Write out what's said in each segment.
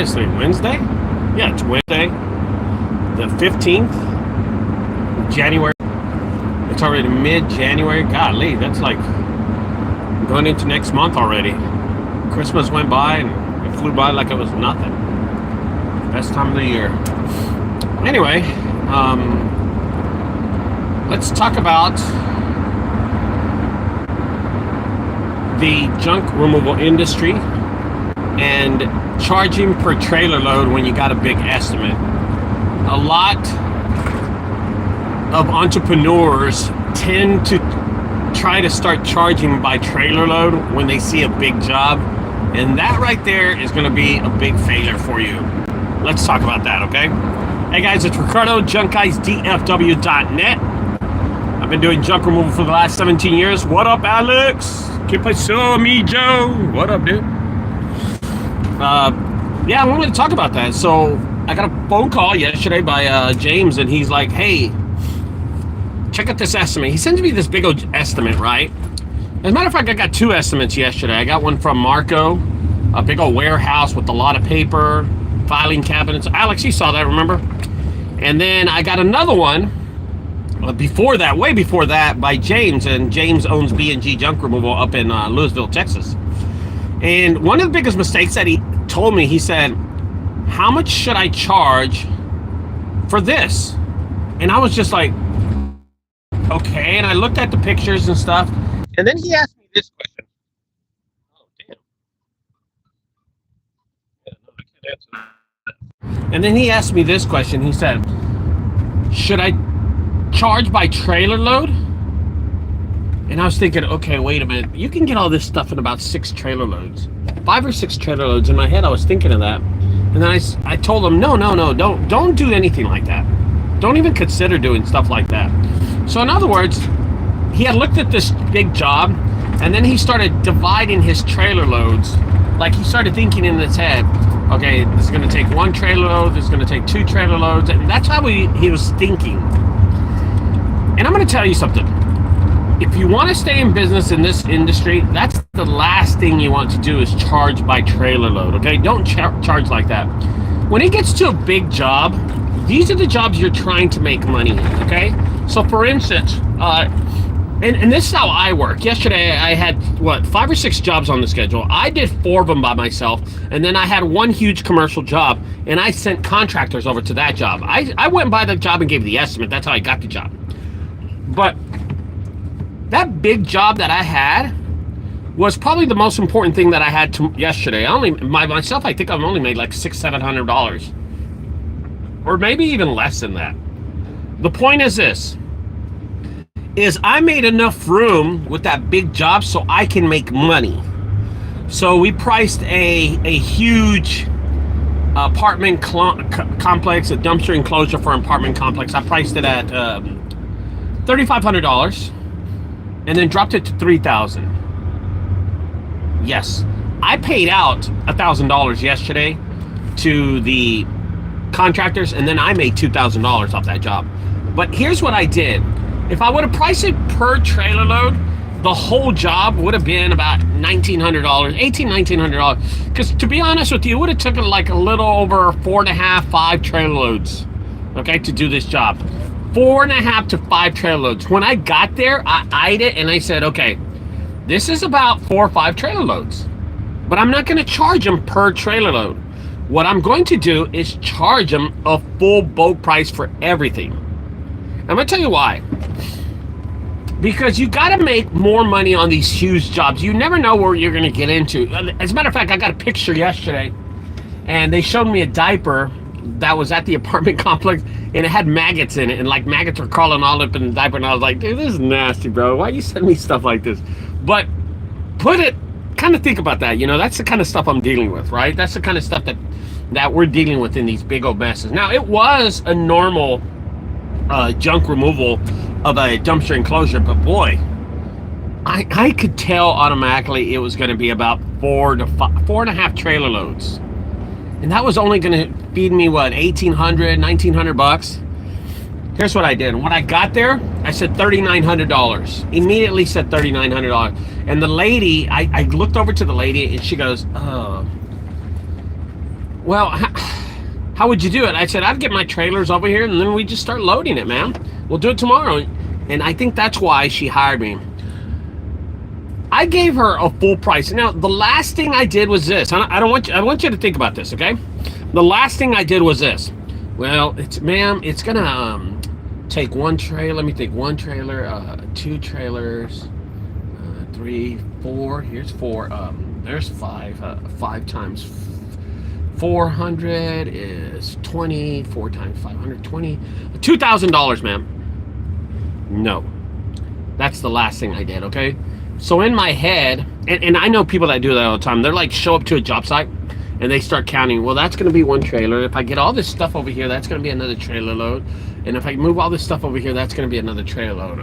is today? Wednesday? Yeah, it's Wednesday, the 15th of January. It's already mid-January. Golly, that's like going into next month already. Christmas went by and it flew by like it was nothing. Best time of the year. Anyway, let's talk about the junk removal industry and charging per trailer load when you got a big estimate. A lot of entrepreneurs tend to try to start charging by trailer load when they see a big job, and that right there is going to be a big failure for you. Let's talk about that, okay? Hey guys, it's Ricardo, junkguysdfw.net. I've been doing junk removal for the last 17 years. What up, Alex? Que pasó, amigo? What up, dude? Yeah, I wanted to talk about that. So I got a phone call yesterday by James, and he's like, hey, check out this estimate. He sends me this big old estimate, right? As a matter of fact, I got two estimates yesterday. I got one from Marco, a big old warehouse with a lot of paper, filing cabinets. Alex, you saw that, remember? And then I got another one before that, way before that, by James, and James owns B&G Junk Removal up in Louisville, Texas. And one of the biggest mistakes that he told me, he said, how much should I charge for this? And I was just like, okay. And I looked at the pictures and stuff, and then he asked me this question. Oh, damn. Yeah, no, I can't answer that. And then he asked me this question. He said, should I charge by trailer load? And I was thinking, okay, wait a minute. You can get all this stuff in about 6 trailer loads, 5 or 6 trailer loads. In my head, I was thinking of that. And then I told him, no, don't do anything like that. Don't even consider doing stuff like that. So in other words, he had looked at this big job, and then he started dividing his trailer loads. Like he started thinking in his head, okay, this is going to take 1 trailer load, this is going to take 2 trailer loads. And that's how he was thinking. And I'm going to tell you something. If you want to stay in business in this industry, that's the last thing you want to do is charge by trailer load, okay? Don't charge like that. When it gets to a big job, these are the jobs you're trying to make money in, okay? So for instance, and this is how I work. Yesterday, I had, 5 or 6 jobs on the schedule. I did 4 of them by myself, and then I had one huge commercial job, and I sent contractors over to that job. I went by the job and gave the estimate. That's how I got the job. But that big job that I had was probably the most important thing that I had yesterday. Myself, I think I've only made like $600-700, or maybe even less than that. The point is this: I made enough room with that big job so I can make money. So we priced a huge apartment complex, a dumpster enclosure for an apartment complex. I priced it at $3,500. And then dropped it to $3,000. Yes, I paid out $1,000 yesterday to the contractors, and then I made $2,000 off that job. But here's what I did. If I would have priced it per trailer load, the whole job would have been about $1,900, $1,900. Because to be honest with you, it would have taken like a little over 4.5, 5 trailer loads, okay, to do this job. 4.5 to 5 trailer loads. When I got there, I eyed it and I said, okay, this is about 4 or 5 trailer loads, but I'm not going to charge them per trailer load. What I'm going to do is charge them a full bulk price for everything. I'm going to tell you why. Because you got to make more money on these huge jobs. You never know where you're going to get into. As a matter of fact, I got a picture yesterday, and they showed me a diaper that was at the apartment complex, and it had maggots in it, and like maggots were crawling all up in the diaper, and I was like, dude, this is nasty, bro. Why you send me stuff like this? But kind of think about that, you know, that's the kind of stuff I'm dealing with, right? That's the kind of stuff that we're dealing with in these big old messes. Now, it was a normal junk removal of a dumpster enclosure, but boy, I could tell automatically it was going to be about 4.5 trailer loads. And that was only going to feed me, what, $1,800, $1,900? Here's what I did. When I got there, I said $3,900. Immediately said $3,900. And the lady, I looked over to the lady, and she goes, oh, well, how would you do it? I said, I'd get my trailers over here and then we just start loading it, man. We'll do it tomorrow. And I think that's why she hired me. I gave her a full price. Now, the last thing I did was this. I want you to think about this, okay? The last thing I did was this. Well, ma'am, it's gonna take one trailer. Let me think. One trailer, two trailers, 3, 4. Here's 4. There's 5. 5 times 400 is 20. 4 times 500, 20. $2,000, ma'am. No, that's the last thing I did. Okay. So in my head, and I know people that do that all the time. They're like, show up to a job site and they start counting. Well, that's going to be one trailer. If I get all this stuff over here, that's going to be another trailer load. And if I move all this stuff over here, that's going to be another trailer load.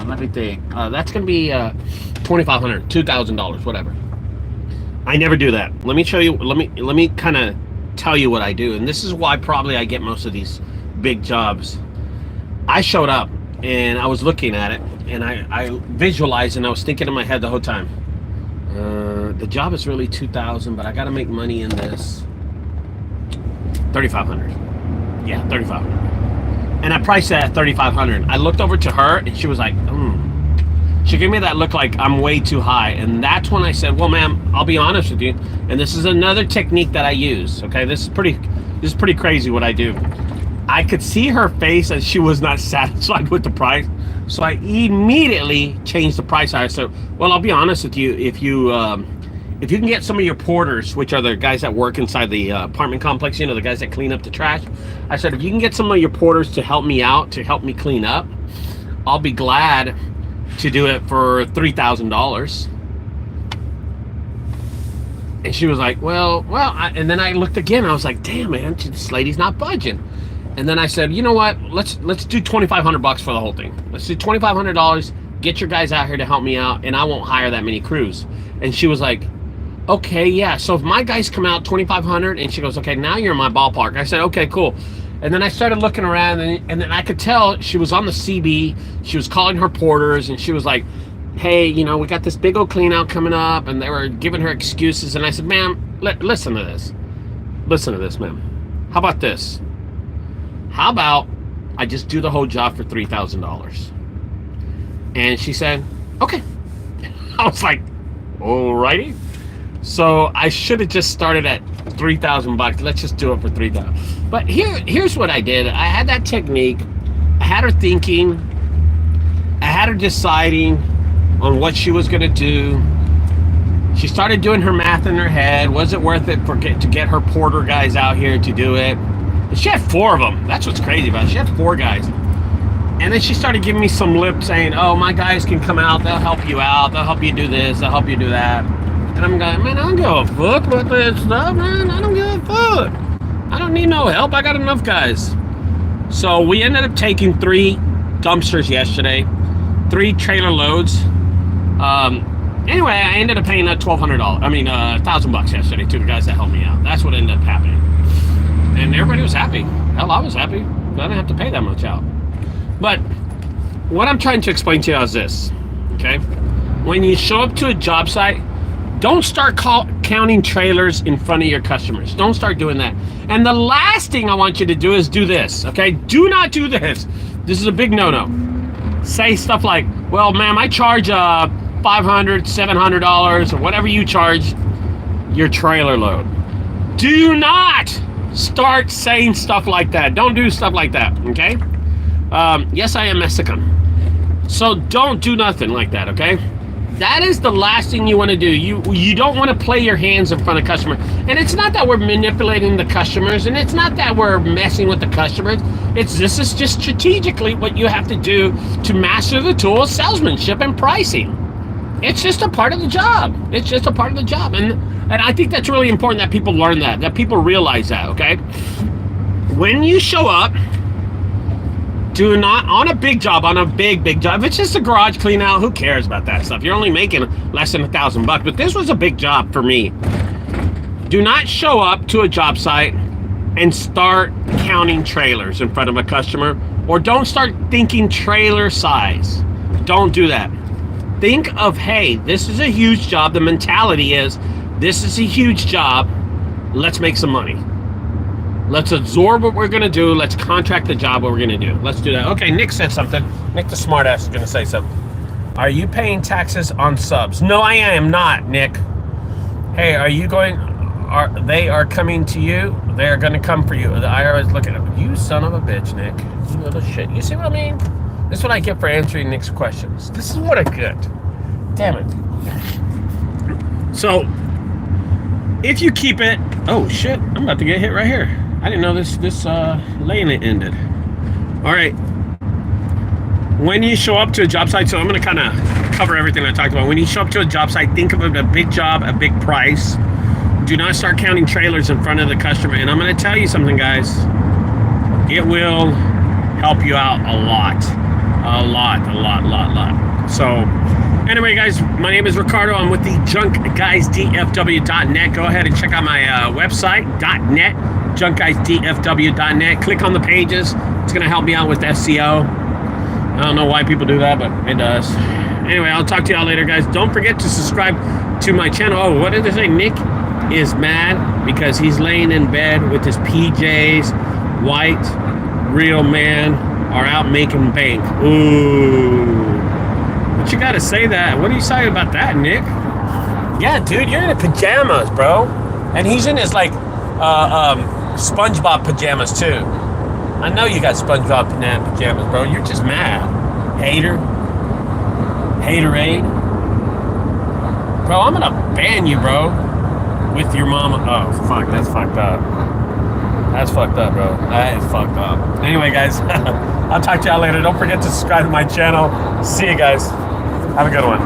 Let me think. That's going to be $2,500, $2,000, whatever. I never do that. Let me show you. Let me kind of tell you what I do. And this is why probably I get most of these big jobs. I showed up and I was looking at it and I visualized and I was thinking in my head the whole time. The job is really $2,000, but I got to make money in this. $3,500. Yeah, $3,500. And I priced it at $3,500. I looked over to her and she was like, She gave me that look like I'm way too high. And that's when I said, well, ma'am, I'll be honest with you. And this is another technique that I use. Okay, this is pretty crazy what I do. I could see her face as she was not satisfied with the price. So I immediately changed the price. I said, well, I'll be honest with you. If you can get some of your porters, which are the guys that work inside the apartment complex, you know, the guys that clean up the trash. I said, if you can get some of your porters to help me out, to help me clean up, I'll be glad to do it for $3,000. And she was like, well, and then I looked again. I was like, damn, man, this lady's not budging. And then I said, you know what? Let's do $2,500 for the whole thing. Let's do $2,500. Get your guys out here to help me out, and I won't hire that many crews. And she was like, okay, yeah. So if my guys come out $2,500, and she goes, okay, now you're in my ballpark. I said, okay, cool. And then I started looking around, and then I could tell she was on the CB. She was calling her porters, and she was like, hey, you know, we got this big old clean out coming up, and they were giving her excuses. And I said, ma'am, listen to this. Listen to this, ma'am. How about this? How about I just do the whole job for $3,000? And she said, okay. I was like, alrighty. So I should have just started at $3,000. Let's just do it for $3,000. But here's what I did. I had that technique. I had her thinking. I had her deciding on what she was going to do. She started doing her math in her head. Was it worth it to get her porter guys out here to do it? And she had 4 of them. That's what's crazy about it. She had 4 guys. And then she started giving me some lip saying, oh, my guys can come out. They'll help you out. They'll help you do this. They'll help you do that. And I'm going, man, I don't give a fuck about that stuff, man. I don't give a fuck. I don't need no help. I got enough guys. So we ended up taking 3 dumpsters yesterday. 3 trailer loads. Anyway, I ended up paying $1,000 yesterday to the guys that helped me out. That's what ended up happening. And everybody was happy. Hell, I was happy. I didn't have to pay that much out. But what I'm trying to explain to you is this, okay? When you show up to a job site, don't start counting trailers in front of your customers. Don't start doing that. And the last thing I want you to do is do this, okay? Do not do this. This is a big no-no. Say stuff like, well, ma'am, I charge $500, $700, or whatever you charge your trailer load. Do not start saying stuff like that. Don't do stuff like that, okay? Yes, I am Mexican. So don't do nothing like that, okay? That is the last thing you want to do. You don't want to play your hands in front of customers. And it's not that we're manipulating the customers, and it's not that we're messing with the customers. This is just strategically what you have to do to master the tool of salesmanship and pricing. It's just a part of the job. It's just a part of the job. And I think that's really important that people learn that people realize that, okay? When you show up, do not, on a big job, big job, if it's just a garage clean out, who cares about that stuff? You're only making less than $1,000, but this was a big job for me. Do not show up to a job site and start counting trailers in front of a customer, or don't start thinking trailer size. Don't do that. Think of, hey, this is a huge job. The mentality is, this is a huge job. let's make some money. Let's absorb what we're going to do. Let's contract the job what we're going to do. Let's do that. Okay, Nick said something. Nick the smartass is going to say something. Are you paying taxes on subs? No, I am not, Nick. Hey, are you going... They are coming to you. They are going to come for you. The IRS is looking at you, son of a bitch, Nick. You little shit. You see what I mean? This is what I get for answering Nick's questions. This is what I get. Damn it. So, if you keep it... Oh, shit. I'm about to get hit right here. I didn't know this lane ended. All right. When you show up to a job site, so I'm going to kind of cover everything I talked about. When you show up to a job site, think of it a big job, a big price. Do not start counting trailers in front of the customer. And I'm going to tell you something, guys. It will help you out a lot. A lot. So, anyway, guys, my name is Ricardo. I'm with the junkguysdfw.net. Go ahead and check out my website, .net, junkguysdfw.net. Click on the pages. It's going to help me out with SEO. I don't know why people do that, but it does. Anyway, I'll talk to y'all later, guys. Don't forget to subscribe to my channel. Oh, what did they say? Nick is mad because he's laying in bed with his PJs. White, real man are out making bank. Ooh. But you got to say that. What are you saying about that, Nick? Yeah, dude, you're in pajamas, bro. And he's in his, like, SpongeBob pajamas, too. I know you got SpongeBob pajamas, bro. You're just mad. Hater. Haterade. Bro, I'm gonna ban you, bro. With your mama. Oh, fuck. That's fucked up. That's fucked up, bro. That is fucked up. Anyway, guys. I'll talk to y'all later. Don't forget to subscribe to my channel. See you guys. Have a good one.